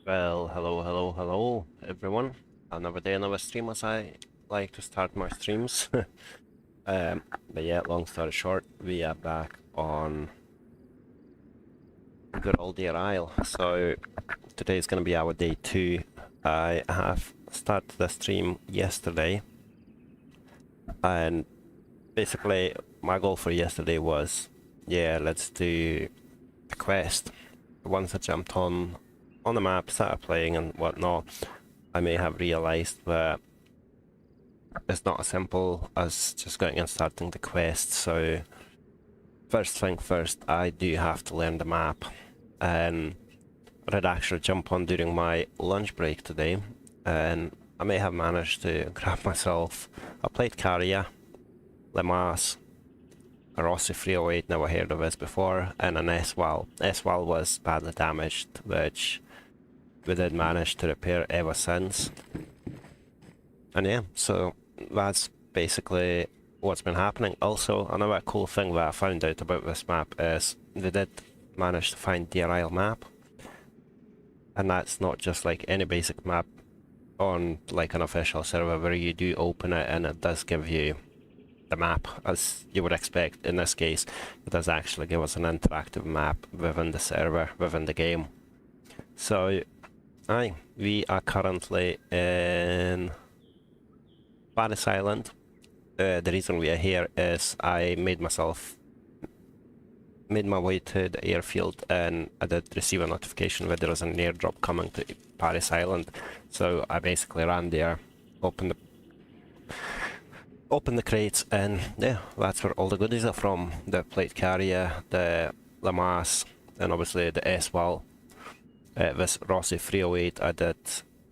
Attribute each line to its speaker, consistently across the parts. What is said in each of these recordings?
Speaker 1: Well, hello, everyone. Another day, another stream, as I like to start my streams. But yeah, long story short, we are back on good old Deer Isle. So today is going to be our day 2. I have started the stream yesterday, and basically my goal for yesterday was, yeah, let's do a quest. Once I jumped on the map, started playing and whatnot, I may have realised that it's not as simple as just going and starting the quest. So first thing first, I do have to learn the map, and I did actually jump on during my lunch break today, and I may have managed to grab myself. I played Carrier, Lemass, a Rossi 308, never heard of this before, and an S-Wal. S-Wal was badly damaged, which we did manage to repair ever since. And yeah, so that's basically what's been happening. Also, another cool thing that I found out about this map is they did manage to find Deer Isle map. And that's not just like any basic map on like an official server where you do open it and it does give you the map as you would expect. In this case, it does actually give us an interactive map within the server, within the game. So we are currently in Paris Island. The reason we are here is I made my way to the airfield, and I did receive a notification that there was an airdrop coming to Paris Island. So I basically ran there, opened the crates, and yeah, that's where all the goodies are from. The plate carrier, the Lemass, and obviously the S-Wal. This Rossi 308 I did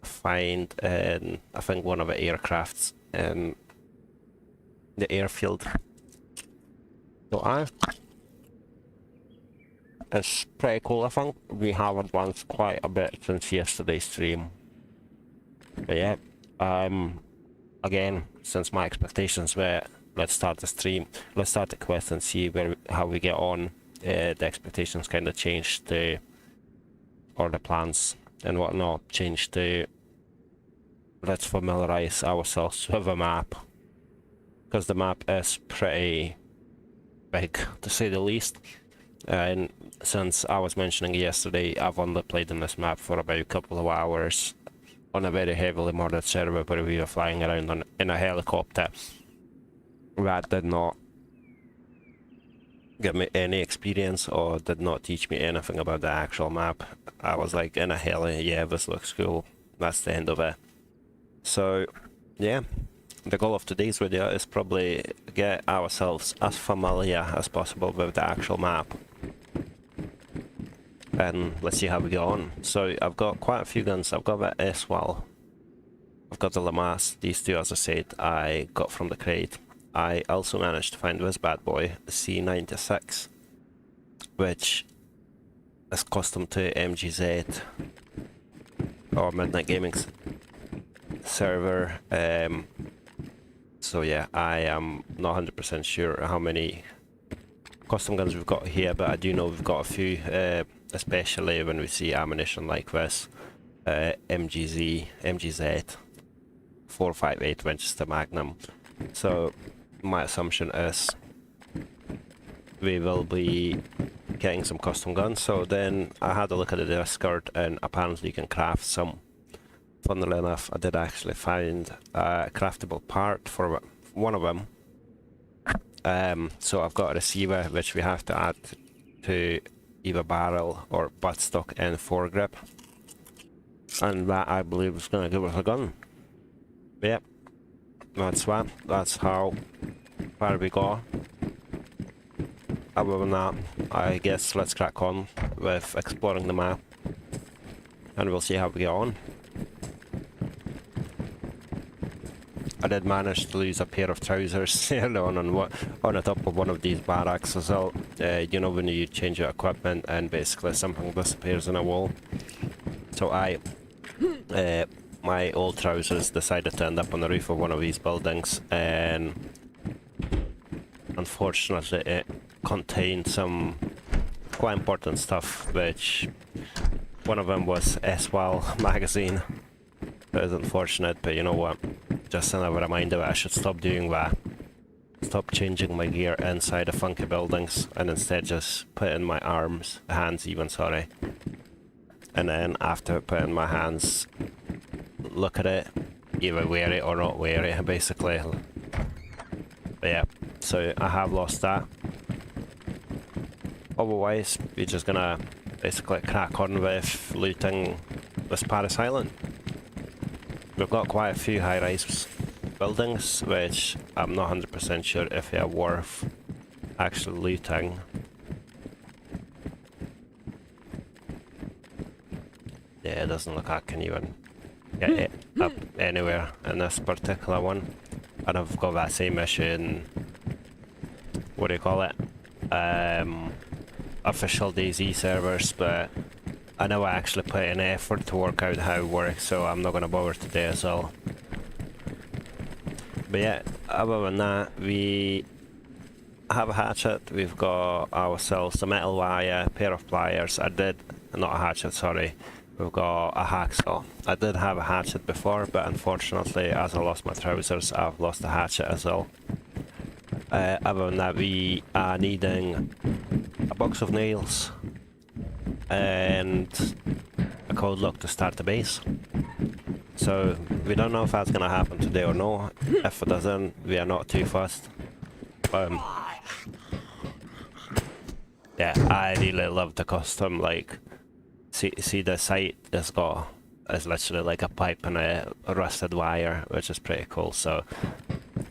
Speaker 1: find in, I think, one of the aircrafts in the airfield. So it's pretty cool. I think we have advanced quite a bit since yesterday's stream. But yeah, again, since my expectations were, let's start the quest and see how we get on, the expectations kind of changed to, or the plans and whatnot changed to, let's familiarize ourselves with a map, because the map is pretty big, to say the least. And since I was mentioning yesterday, I've only played in this map for about a couple of hours on a very heavily modded server where we were flying around in a helicopter. That did not give me any experience or did not teach me anything about the actual map. I was like in a heli, yeah, this looks cool, that's the end of it. So yeah, the goal of today's video is probably get ourselves as familiar as possible with the actual map, and let's see how we go on. So I've got quite a few guns. I've got the S-Wal, I've got the Lemass. These two, as I said, I got from the crate. I also managed to find this bad boy, the C96, which is custom to MGZ or Midnight Gaming's server. So yeah, I am not 100% sure how many custom guns we've got here, but I do know we've got a few, especially when we see ammunition like this, MGZ 458 Winchester Magnum. So my assumption is we will be getting some custom guns. So then I had a look at the Discord, and apparently you can craft some. Funnily enough, I did actually find a craftable part for one of them. So I've got a receiver which we have to add to either barrel or buttstock and foregrip, and that, I believe, is going to give us a gun. Yep, that's how far we go. Other than that, I guess let's crack on with exploring the map, and we'll see how we get on. I did manage to lose a pair of trousers early on the top of one of these barracks as well. You know, when you change your equipment and basically something disappears in a wall. So my old trousers decided to end up on the roof of one of these buildings, and unfortunately it contained some quite important stuff which one of them was SWAL magazine. It was unfortunate, but you know what? Just another reminder that I should stop doing that. Stop changing my gear inside the funky buildings and instead just put in my hands even, sorry. And then after putting my hands, look at it, either wear it or not wear it, basically. But yeah, so I have lost that. Otherwise, we're just gonna basically crack on with looting this Paris Island. We've got quite a few high-rise buildings, which I'm not 100% sure if they are worth actually looting. Yeah, it doesn't look like I can even get it up anywhere in this particular one. And I've got that same issue in, what do you call it? Official DayZ servers, but I know I actually put in effort to work out how it works, so I'm not going to bother today as well. But yeah, other than that, we have a hatchet, we've got ourselves a metal wire, a pair of pliers, not a hatchet, sorry, we've got a hacksaw. I did have a hatchet before, but unfortunately, as I lost my trousers, I've lost the hatchet as well. Other than that, we are needing a box of nails and a code lock to start the base. So we don't know if that's gonna happen today or not. If it doesn't, we are not too fussed. Yeah, I really love the custom. Like, see the site is literally like a pipe and a rusted wire, which is pretty cool. So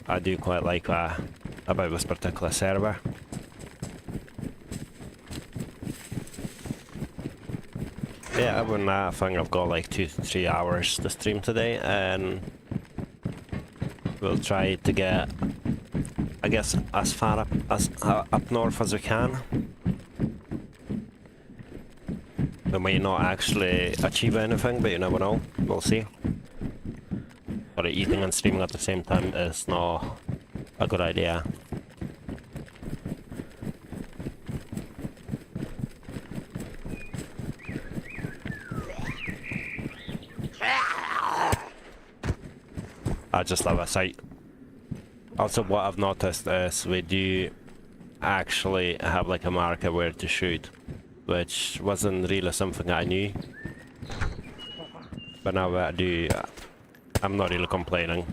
Speaker 1: I do quite like that about this particular server. Yeah, other than that, I think I've got like 2 to 3 hours to stream today, and we'll try to get, I guess, as far up north as we can. We might not actually achieve anything, but you never know. We'll see. But eating and streaming at the same time is not a good idea. I just love a sight. Also, what I've noticed is we do actually have like a marker where to shoot, which wasn't really something I knew. But now that I do, I'm not really complaining.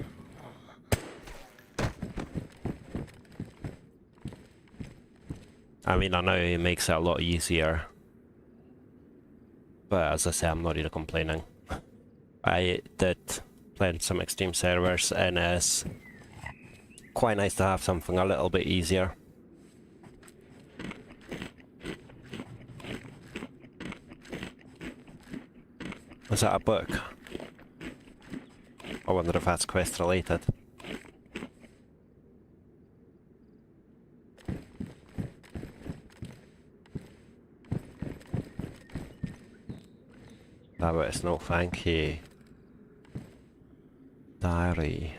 Speaker 1: I mean, I know it makes it a lot easier, but as I say, I'm not really complaining. I did play in some extreme servers, and it's quite nice to have something a little bit easier. Was that a book? I wonder if that's quest related. No, but it's no thank you. Diary.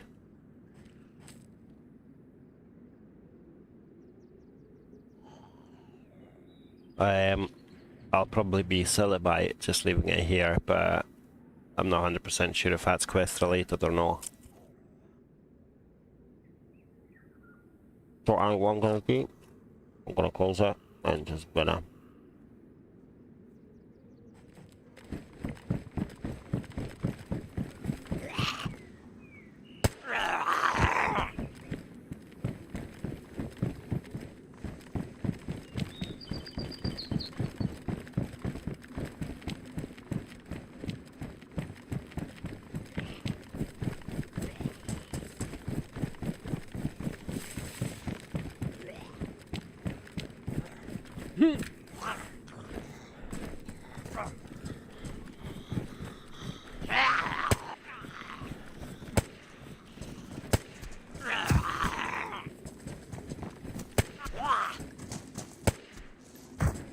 Speaker 1: I'll probably be silly by just leaving it here, but I'm not 100% sure if that's quest related or not. So what I'm gonna do, I'm gonna close it and just gonna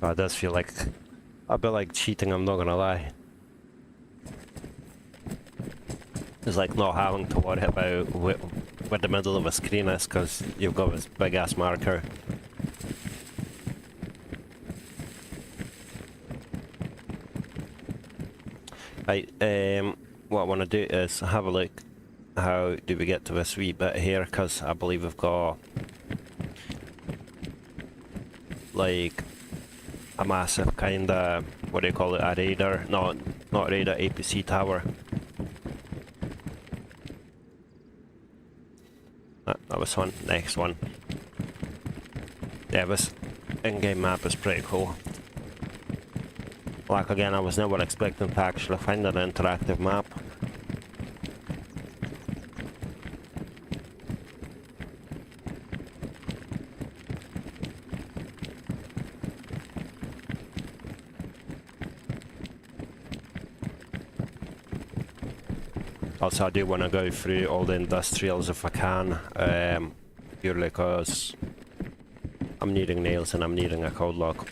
Speaker 1: it does feel like a bit like cheating, I'm not gonna lie. It's like not having to worry about where the middle of a screen is because you've got this big ass marker. Right, what I want to do is have a look. How do we get to this wee bit here? Because I believe we've got like a massive kind of, what do you call it, a radar? No, not radar, APC tower. That was one. Next one. Yeah, this in-game map is pretty cool. Like again, I was never expecting to actually find an interactive map. Also, I do want to go through all the industrials if I can, purely because I'm needing nails and I'm needing a code lock.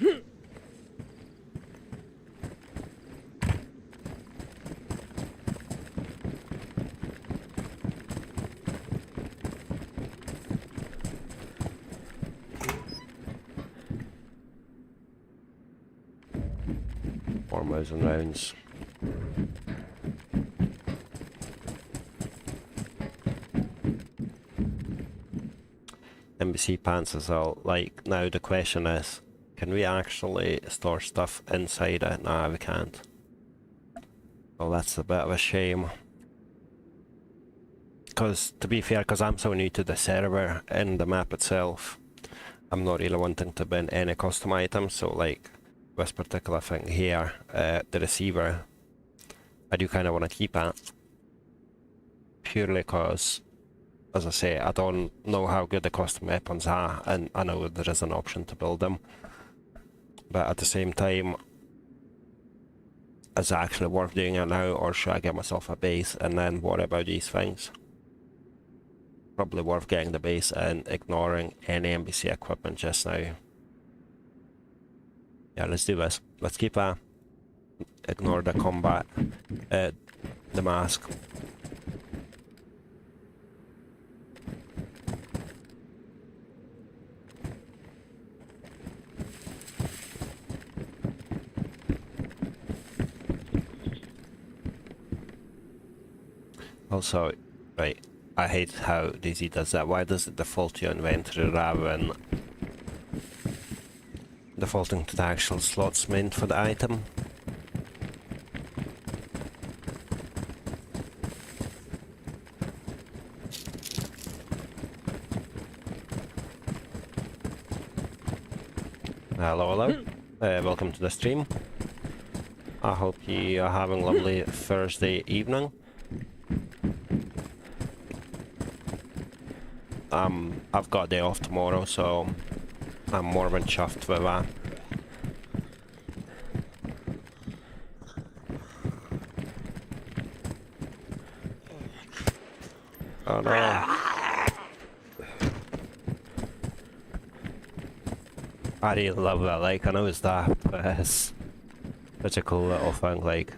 Speaker 1: And rounds. NBC pants as well. Like, now the question is, can we actually store stuff inside it? Nah, we can't. Well, that's a bit of a shame. Because, to be fair, because I'm so new to the server and the map itself, I'm not really wanting to bin any custom items, so like, this particular thing here, the receiver, I do kind of want to keep it. Purely because, as I say, I don't know how good the custom weapons are, and I know there is an option to build them. But at the same time, is it actually worth doing it now, or should I get myself a base and then worry about these things? Probably worth getting the base and ignoring any NBC equipment just now. Yeah, let's do this. Let's keep ignore the combat, the mask. Also, right, I hate how DayZ does that. Why does it default to your inventory rather than defaulting to the actual slots meant for the item? Hello, hello. Welcome to the stream. I hope you are having a lovely Thursday evening. I've got a day off tomorrow, so I'm more than chuffed with that. Oh no. I really love that, like, I know it's daft, but it's such a cool little thing, like.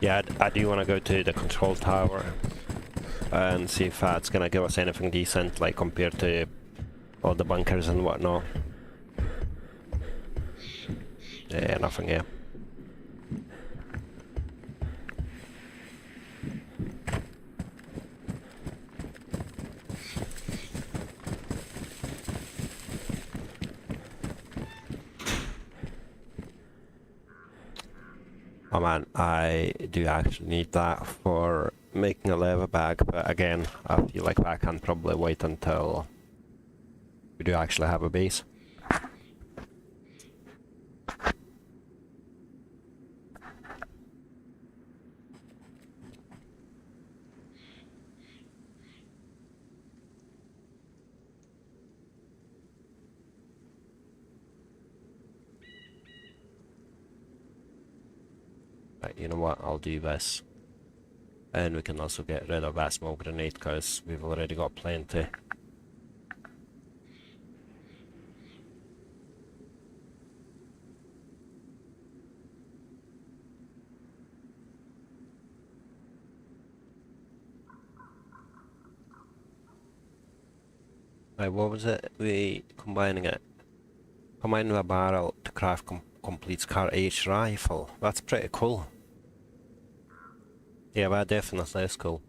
Speaker 1: Yeah, I do want to go to the control tower and see if that's gonna give us anything decent, like compared to all the bunkers and whatnot. Yeah, nothing here. Oh man, I do actually need that for making a leather bag, but again, I feel like I can probably wait until we do actually have a base. Right, you know what, I'll do this. And we can also get rid of that smoke grenade because we've already got plenty. Right, what was it? We combining it. Combining with a barrel to craft complete cartridge rifle. That's pretty cool. Yeah, that definitely is cool.